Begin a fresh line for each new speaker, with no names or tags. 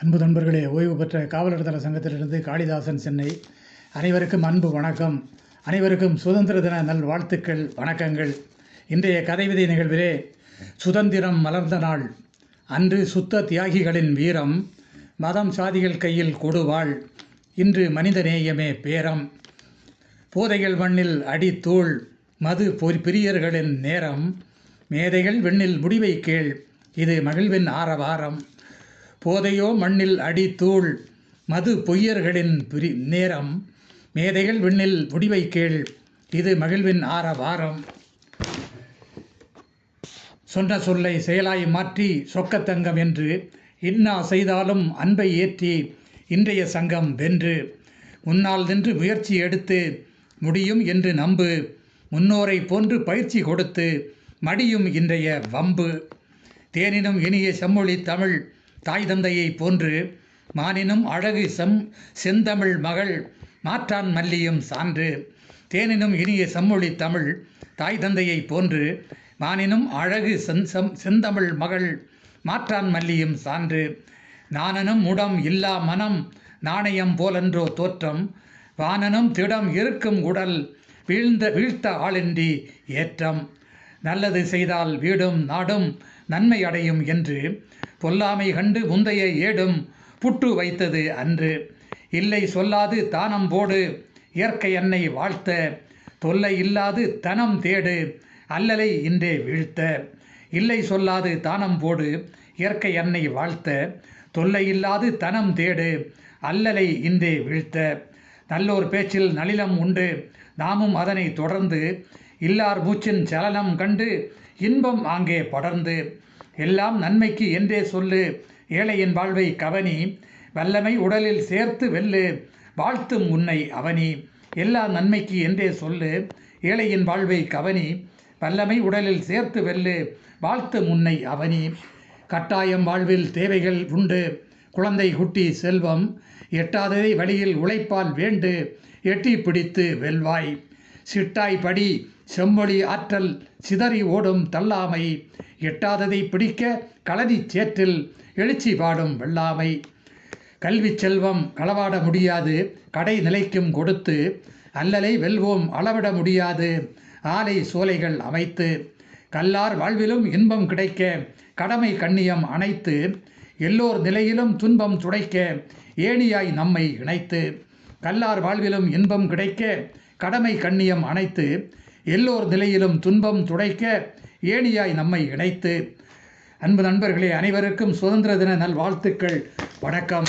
அன்பு நண்பர்களே, ஓய்வு பெற்ற காவலர் தள சங்கத்திலிருந்து காளிதாசன், சென்னை. அனைவருக்கும் அன்பு வணக்கம். அனைவருக்கும் சுதந்திர தின நல்வாழ்த்துக்கள், வணக்கங்கள். இன்றைய கதைவிதை நிகழ்விலே சுதந்திரம் மலர்ந்த நாள் அன்று சுத்த தியாகிகளின் வீரம், மதம் சாதிகள் கையில் கொடுவாள், இன்று மனித நேயமே பேரம், போதைகள் மண்ணில் அடித்தூள், மது பிரியர்களின் நேரம், மேதைகள் விண்ணில் முடிவை கேள், இது மகிழ்வின் ஆரவாரம், போதையோ மண்ணில் அடித்தூள், மது பொய்யர்களின் நேரம், மேதைகள் விண்ணில் முடிவை கேள், இது மகிழ்வின் ஆரவாரம். சொன்ன சொல்லை செயலாய் மாற்றி சொக்கத்தங்கம் என்று இன்னா செய்தாலும் அன்பை ஏற்றி இன்றைய சங்கம் வென்று, முன்னால் நின்று முயற்சி எடுத்து முடியும் என்று நம்பு, முன்னோரை போன்று பயிற்சி கொடுத்து மடியும் இன்றைய வம்பு, தேனினும் இனிய செம்மொழி தமிழ் தாய் தந்தையை போன்று, மானினும் அழகு செந்தமிழ் மகள் மாற்றான் மல்லியும் சான்று, தேனினும் இனிய செம்மொழி தமிழ் தாய் தந்தையை போன்று, மானினும் அழகு செந்தமிழ் மகள் மாற்றான் மல்லியும் சான்று, நானனும் முடம் இல்லா மனம் நாணயம் போலன்றோ தோற்றம், வானனும் திடம் இருக்கும் உடல் வீழ்த்த ஆளின்றி ஏற்றம், நல்லது செய்தால் வீடும் நாடும் நன்மை அடையும் என்று பொல்லாமை கண்டு முந்தைய ஏடும் புட்டு வைத்தது அன்று, இல்லை சொல்லாது தானம் போடு இயற்கை அன்னை வாழ்த்த, தொல்லை இல்லாது தனம் தேடு அல்லலை இன்றே வீழ்த்த, இல்லை சொல்லாது தானம் போடு இயற்கை அன்னை வாழ்த்த, தொல்லை இல்லாது தனம் தேடு அல்லலை இன்றே வீழ்த்த, நல்லோர் பேச்சில் நளினம் உண்டு நாமும் அதனை தொடர்ந்து, இல்லார் மூச்சின் சலனம் கண்டு இன்பம் ஆங்கே படர்ந்து, எல்லாம் நன்மைக்கு என்றே சொல்லு ஏழையின் வாழ்வை கவனி, வல்லமை உடலில் சேர்த்து வெல்லு வாழ்த்தும் உன்னை அவனி, எல்லா நன்மைக்கு என்றே சொல்லு ஏழையின் வாழ்வை கவனி, வல்லமை உடலில் சேர்த்து வெல்லு வாழ்த்தும் உன்னை அவனி, கட்டாயம் வாழ்வில் தேவைகள் உண்டு குழந்தை குட்டி செல்வம், எட்டாததை வழியில் உழைப்பால் வேண்டு எட்டி பிடித்து வெல்வாய், சிட்டாய் படி செம்மொழி ஆற்றல் சிதறி ஓடும் தள்ளாமை, எட்டாததை பிடிக்க களனி சேற்றில் எழுச்சி பாடும் வெள்ளாமை, கல்வி செல்வம் களவாட முடியாது கடை நிலைக்கும் கொடுத்து, அல்லலை வெல்வோம் அளவிட முடியாது ஆலை சோலைகள் அமைத்து, கல்லார் வாழ்விலும் இன்பம் கிடைக்க கடமை கண்ணியம் அணைத்து, எல்லோர் நிலையிலும் துன்பம் துடைக்க ஏணியாய் நம்மை இணைத்து, கல்லார் வாழ்விலும் இன்பம் கிடைக்க கடமை கண்ணியம் அணைத்து, எல்லோர் நிலையிலும் துன்பம் துடைக்க ஏணியாய் நம்மை இணைத்து. அன்பு நண்பர்களே, அனைவருக்கும் சுதந்திர தின நல்வாழ்த்துக்கள், வணக்கம்.